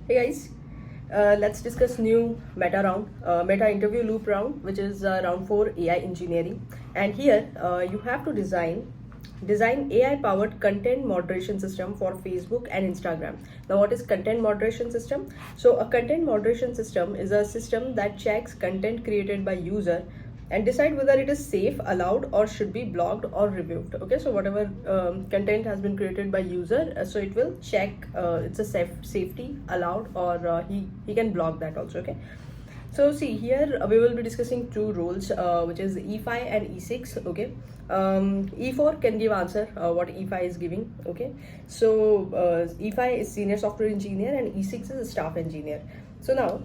Hey guys, let's discuss new meta interview loop round, which is round 4 AI engineering. And here you have to design AI powered content moderation system for Facebook and Instagram. Now, what is content moderation system? So, a content moderation system is a system that checks content created by user and decide whether it is safe, allowed, or should be blocked or reviewed. Okay, so whatever content has been created by user, so it will check it's a safety, allowed, or he can block that also. Okay, so see here we will be discussing two roles, which is E5 and E6. Okay, E4 can give answer what E5 is giving. Okay, so E5 is senior software engineer and E6 is staff engineer. So now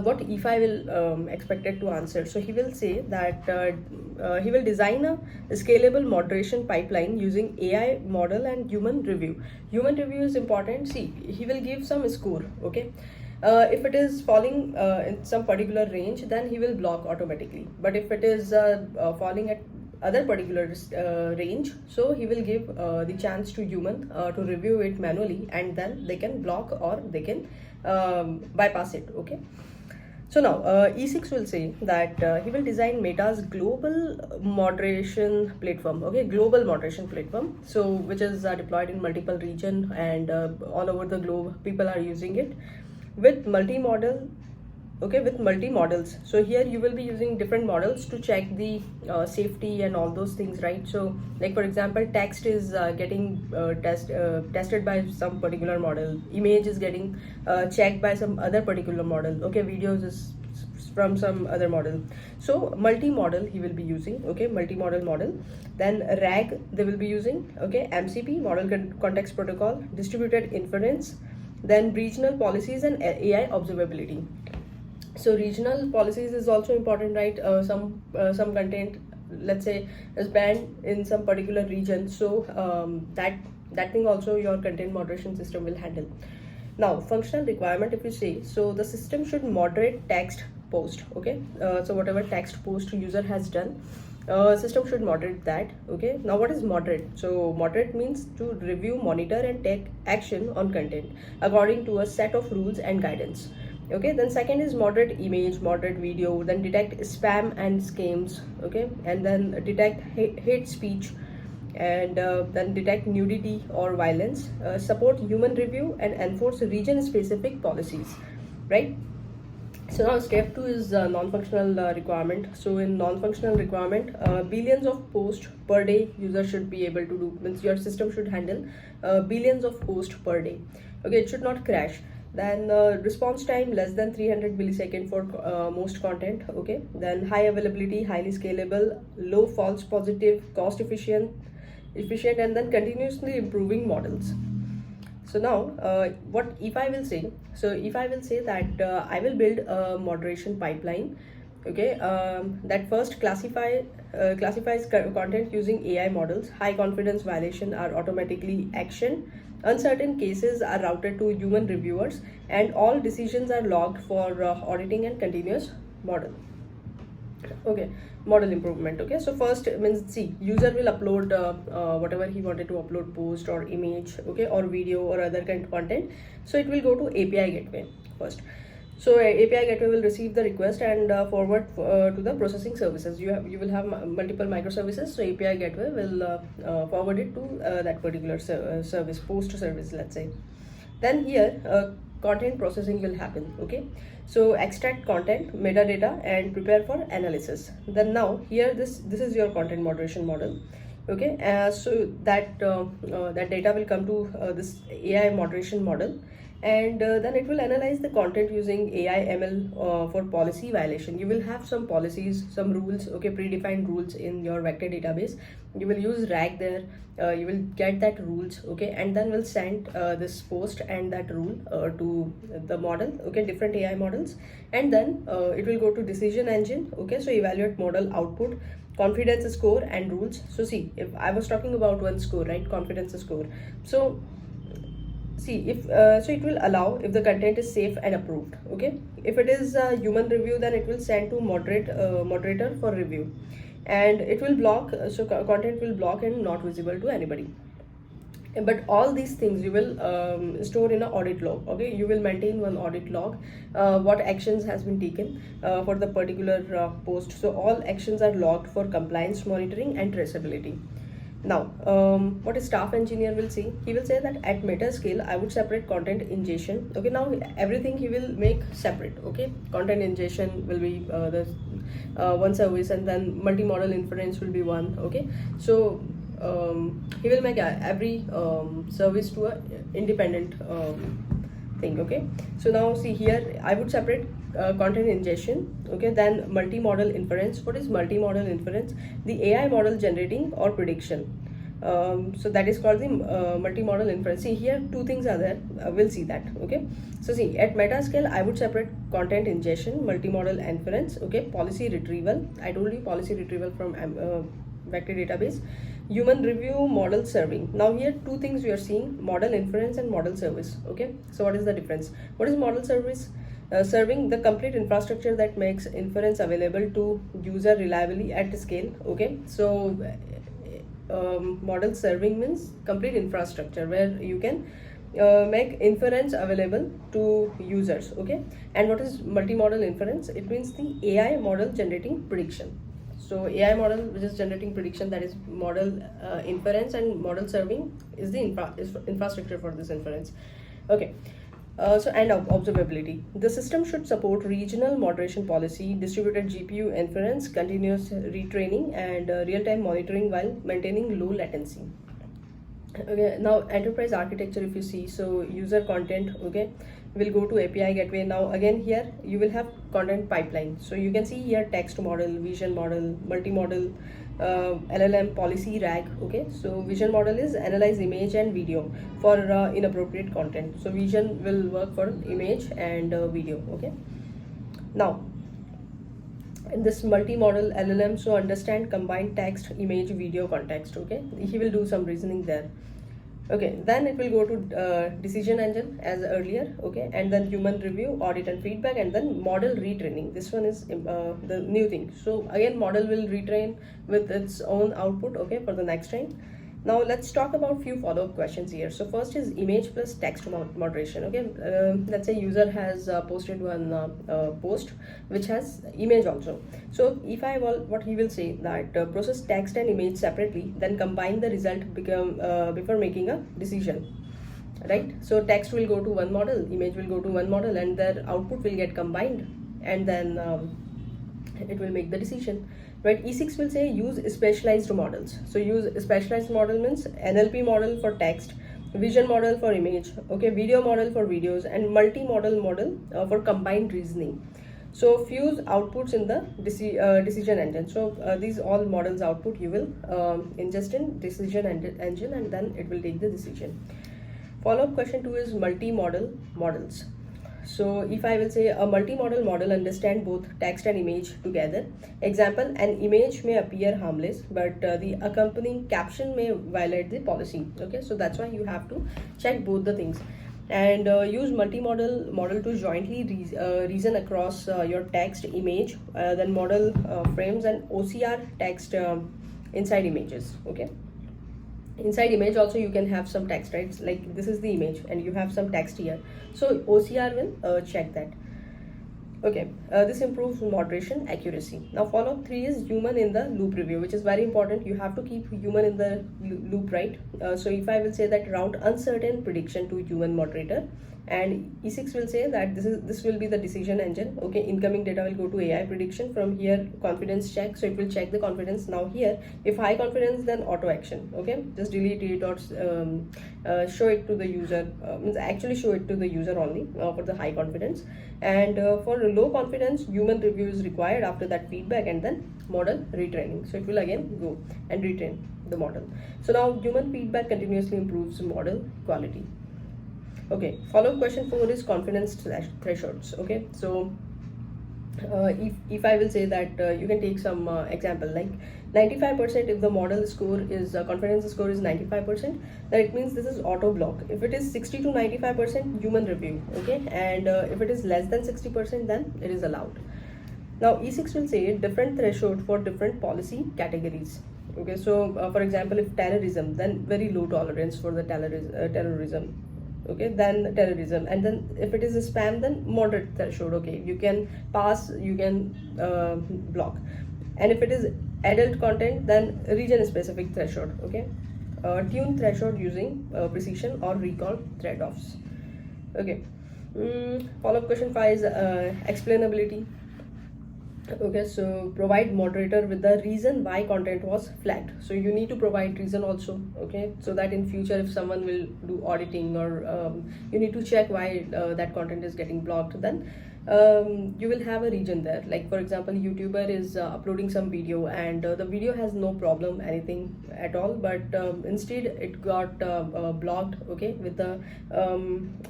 what E5 will expected to answer. So he will say that he will design a scalable moderation pipeline using AI model and human review. Human review is important. See, he will give some score. Okay. If it is falling in some particular range, then he will block automatically. But if it is falling at other particular range, so he will give the chance to human to review it manually, and then they can block or they can bypass it. Okay, so now E6 will say that he will design Meta's global moderation platform. Okay, global moderation platform, so which is deployed in multiple region and all over the globe people are using it with multi-model. Okay, with multi models. So here you will be using different models to check the safety and all those things, right? So like for example, text is getting tested by some particular model, image is getting checked by some other particular model. Okay, videos is from some other model. So multi-model he will be using. Okay, multi-model model. Then RAG they will be using. Okay, MCP, model context protocol, distributed inference, then regional policies and AI observability. So regional policies is also important, right? Some content, let's say, is banned in some particular region, so that thing also your content moderation system will handle. Now functional requirement, if you say, so the system should moderate text post. Okay, so whatever text post user has done, system should moderate that. Okay, now what is moderate? So moderate means to review, monitor, and take action on content according to a set of rules and guidance. Okay, then second is moderate image, moderate video, then detect spam and scams. Okay, and then detect hate speech, and then detect nudity or violence, support human review, and enforce region specific policies, right? So now step 2 is non-functional requirement. So in non-functional requirement, billions of posts per day user should be able to do, means your system should handle billions of posts per day. Okay, it should not crash. Then response time less than 300 millisecond for most content. Okay, then high availability, highly scalable, low false positive, cost efficient, and then continuously improving models. So now what E5 will say? So E5 will say that I will build a moderation pipeline. Okay, that first classifies content using AI models. High confidence violation are automatically actioned, uncertain cases are routed to human reviewers, and all decisions are logged for auditing and continuous model. Okay, model improvement. Okay, so first means, see, user will upload whatever he wanted to upload, post or image, okay, or video or other kind of content. So it will go to API gateway first. So API gateway will receive the request and forward to the processing services. You will have multiple microservices. So API gateway will forward it to that particular service, post service, let's say. Then here content processing will happen. Okay, so extract content metadata and prepare for analysis. Then now here this is your content moderation model. Okay, so that that data will come to this AI moderation model, and then it will analyze the content using AI ML for policy violation. You will have some policies, some rules, okay, predefined rules in your vector database. You will use RAG there. You will get that rules, okay, and then we'll send this post and that rule to the model, okay, different AI models, and then it will go to decision engine. Okay, so evaluate model output, confidence score, and rules. So see, if I was talking about one score, right, confidence score. So see, if so it will allow if the content is safe and approved. Okay, if it is human review, then it will send to moderator for review, and it will block, so content will block and not visible to anybody. But all these things you will store in an audit log. Okay, you will maintain one audit log, what actions has been taken for the particular post. So all actions are logged for compliance monitoring and traceability. Now, what a staff engineer will say, he will say that at meta scale, I would separate content ingestion. Okay, now everything he will make separate. Okay, content ingestion will be the one service, and then multimodal inference will be one. Okay, so he will make every service to a independent thing. Okay, so now see here, I would separate content ingestion. Okay, then multimodal inference. What is multimodal inference? The AI model generating or prediction. So that is called the multimodal inference. See here, two things are there. We'll see that. Okay, so see, at meta scale, I would separate content ingestion, multimodal inference. Okay, policy retrieval. I told you policy retrieval from vector database, human review, model serving. Now here two things we are seeing: model inference and model service. Okay, so what is the difference? What is model service? Serving the complete infrastructure that makes inference available to user reliably at scale. Okay, so model serving means complete infrastructure where you can make inference available to users. Okay, and what is multimodal inference? It means the AI model generating prediction. So AI model which is generating prediction, that is model inference, and model serving is the infrastructure for this inference. Okay, so and observability. The system should support regional moderation policy, distributed GPU inference, continuous retraining, and real-time monitoring while maintaining low latency. Okay, now enterprise architecture, if you see, so user content, okay, will go to API gateway. Now again here you will have content pipeline. So you can see here text model, vision model, multimodal, LLM, policy RAG. Okay, so vision model is analyze image and video for inappropriate content. So vision will work for image and video. Okay, now in this multimodal LLM, so understand combined text, image, video context. Okay, he will do some reasoning there. Okay, then it will go to decision engine as earlier. Okay, and then human review, audit and feedback, and then model retraining. This one is the new thing. So again, model will retrain with its own output. Okay, for the next time. Now let's talk about few follow-up questions here. So first is image plus text moderation. Okay, let's say user has posted one post which has image also. So if I will, what he will say that process text and image separately, then combine the result before making a decision. Right. So text will go to one model, image will go to one model, and their output will get combined, and then it will make the decision. Right, E6 will say use specialized models. So use specialized model means NLP model for text, vision model for image, okay, video model for videos, and multi-model model for combined reasoning. So fuse outputs in the decision engine. So these all models output you will ingest in decision engine, and then it will take the decision. Follow-up question 2 is multi-model models. So if I will say a multimodal model understand both text and image together. Example, an image may appear harmless, but the accompanying caption may violate the policy. Okay, so that's why you have to check both the things, and use multimodal model to jointly reason across your text, image, then model frames, and OCR text inside images. Okay, inside image also you can have some text, right? Like this is the image and you have some text here, so OCR will check that. Okay, this improves moderation accuracy. Now follow-up 3 is human in the loop review, which is very important. You have to keep human in the loop, right? So if I will say that route uncertain prediction to human moderator, and E6 will say that this will be the decision engine. Okay, incoming data will go to AI prediction. From here confidence check, so it will check the confidence. Now here if high confidence, then auto action. Okay, just delete it or show it to the user, means actually show it to the user only for the high confidence, and for low confidence human review is required after that feedback, and then model retraining. So it will again go and retrain the model. So now human feedback continuously improves model quality. Okay, follow-up question 4 is confidence thresholds. Okay, so if I will say that you can take some example like 95%. If the model score is confidence score is 95%, then it means this is auto block. If it is 60 to 95%, human review. Okay, and if it is less than 60%, then it is allowed. Now E6 will say different threshold for different policy categories. Okay, so for example, if terrorism, then very low tolerance for the terrorism. Okay, then terrorism, and then if it is a spam, then moderate threshold. Okay, you can pass, you can block, and if it is adult content, then region specific threshold. Okay, tune threshold using precision or recall trade-offs. Okay, follow-up question 5 is explainability. Okay, so provide moderator with the reason why content was flagged. So you need to provide reason also. Okay, so that in future if someone will do auditing, or you need to check why that content is getting blocked, then you will have a region there. Like for example, YouTuber is uploading some video, and the video has no problem anything at all, but instead it got blocked, okay, with the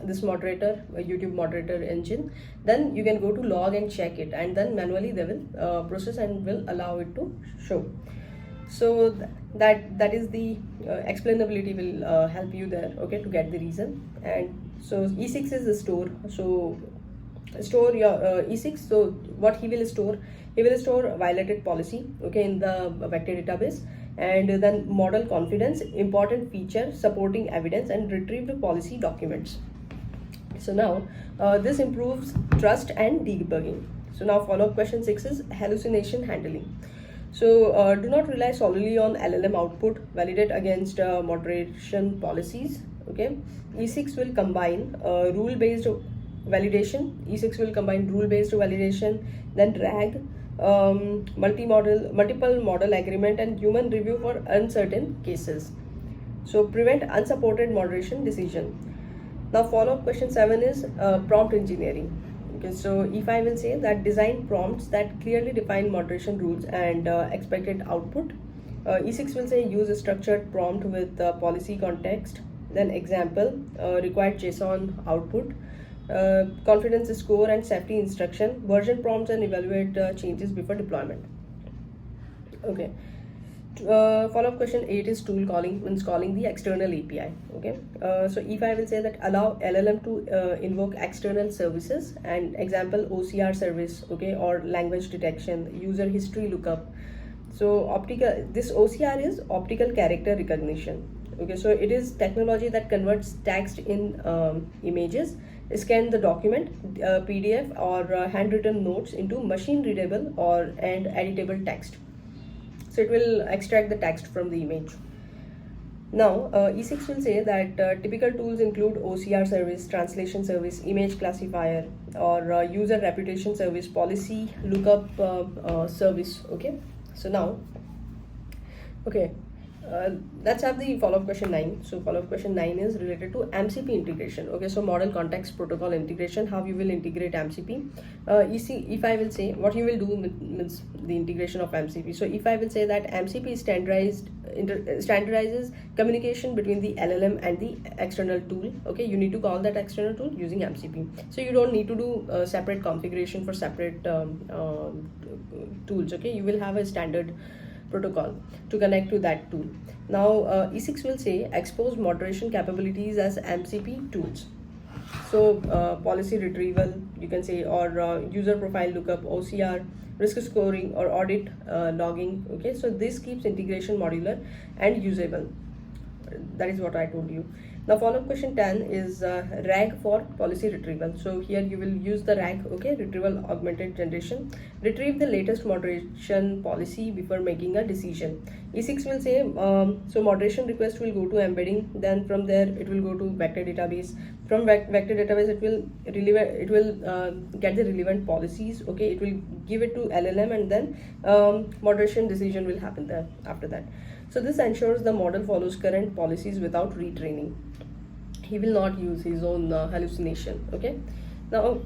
this moderator, YouTube moderator engine. Then you can go to log and check it, and then manually they will process and will allow it to show. So that is the explainability will help you there, okay, to get the reason. And so E6 is the store. So store your E6. So what he will store, he will store violated policy, okay, in the vector database, and then model confidence, important feature, supporting evidence, and retrieved policy documents. So now this improves trust and debugging. So now follow-up question 6 is hallucination handling. So do not rely solely on LLM output, validate against moderation policies. Okay, E6 will combine rule-based validation. E6 will combine rule-based validation, then RAG, multiple model agreement, and human review for uncertain cases. So prevent unsupported moderation decision. Now follow-up question 7 is prompt engineering. Okay, so E5 will say that design prompts that clearly define moderation rules and expected output. E6 will say use a structured prompt with policy context, then example, required JSON output, confidence score and safety instruction, version prompts, and evaluate changes before deployment. Okay. Follow-up question 8 is tool calling, means calling the external API. Okay, so E5 will say that allow LLM to invoke external services, and example OCR service, okay, or language detection, user history lookup. So this OCR is optical character recognition. Okay, so it is technology that converts text in images, scan the document, PDF or handwritten notes into machine readable and editable text. So it will extract the text from the image. Now E6 will say that typical tools include OCR service, translation service, image classifier, or user reputation service, policy lookup service. Okay, so now let's have the follow-up question 9. So follow-up question 9 is related to MCP integration. Okay, so model context protocol integration, how you will integrate MCP. E5 will say what you will do means the integration of MCP. So E5 will say that MCP standardizes communication between the LLM and the external tool. Okay, you need to call that external tool using MCP. So you don't need to do separate configuration for separate tools. Okay, you will have a standard protocol to connect to that tool. Now E6 will say expose moderation capabilities as MCP tools. So policy retrieval, you can say, or user profile lookup, OCR, risk scoring, or audit logging. Okay, so this keeps integration modular and usable. That is what I told you. Now follow-up question 10 is RAG for policy retrieval. So here you will use the RAG, okay, retrieval augmented generation. Retrieve the latest moderation policy before making a decision. E6 will say so moderation request will go to embedding, then from there it will go to vector database. From vector database it will get the relevant policies. Okay, it will give it to LLM, and then moderation decision will happen there after that. So this ensures the model follows current policies without retraining. He will not use his own hallucination. Okay, now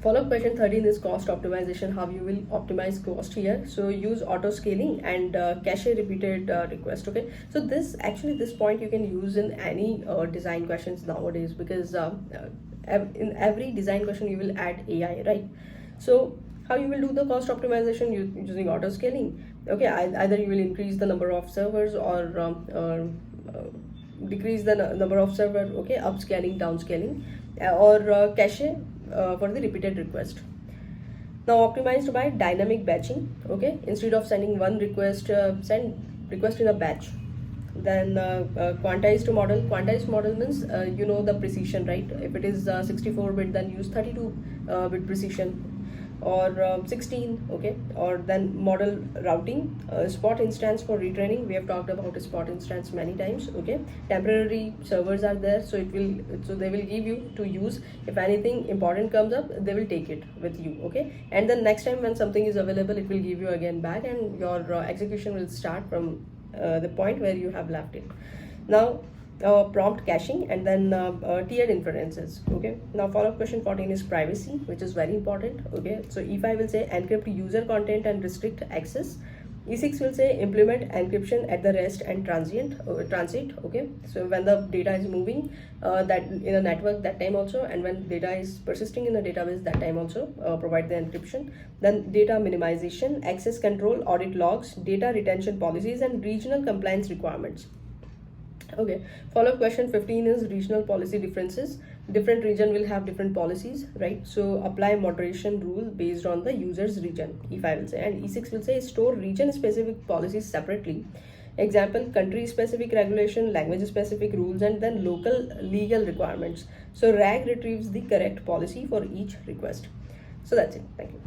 follow-up question 13 is cost optimization, how you will optimize cost here. So use auto scaling and cache repeated request. Okay, so this point you can use in any design questions nowadays, because in every design question you will add AI, right? So how you will do the cost optimization using auto scaling? Okay, either you will increase the number of servers, or decrease the number of server, okay, upscaling, downscaling, or cache for the repeated request. Now optimized by dynamic batching. Okay, instead of sending one request, send request in a batch. Then quantized model means you know the precision, right? If it is 64-bit, then use 32-bit precision, or 16. Okay, or then model routing, spot instance for retraining. We have talked about a spot instance many times. Okay, temporary servers are there, so they will give you to use. If anything important comes up, they will take it with you. Okay, and then next time when something is available, it will give you again back, and your execution will start from the point where you have left it. Now prompt caching, and then tiered inferences. Okay, now follow-up question 14 is privacy, which is very important. Okay, so E5 will say encrypt user content and restrict access. E6 will say implement encryption at the rest and transit. Okay, so when the data is moving that in a network, that time also, and when data is persisting in the database, that time also provide the encryption. Then data minimization, access control, audit logs, data retention policies, and regional compliance requirements. Okay, follow-up question 15 is regional policy differences. Different region will have different policies, right? So apply moderation rule based on the user's region, E5 will say. And E6 will say store region specific policies separately. Example, country specific regulation, language specific rules, and then local legal requirements. So RAG retrieves the correct policy for each request. So that's it. Thank you.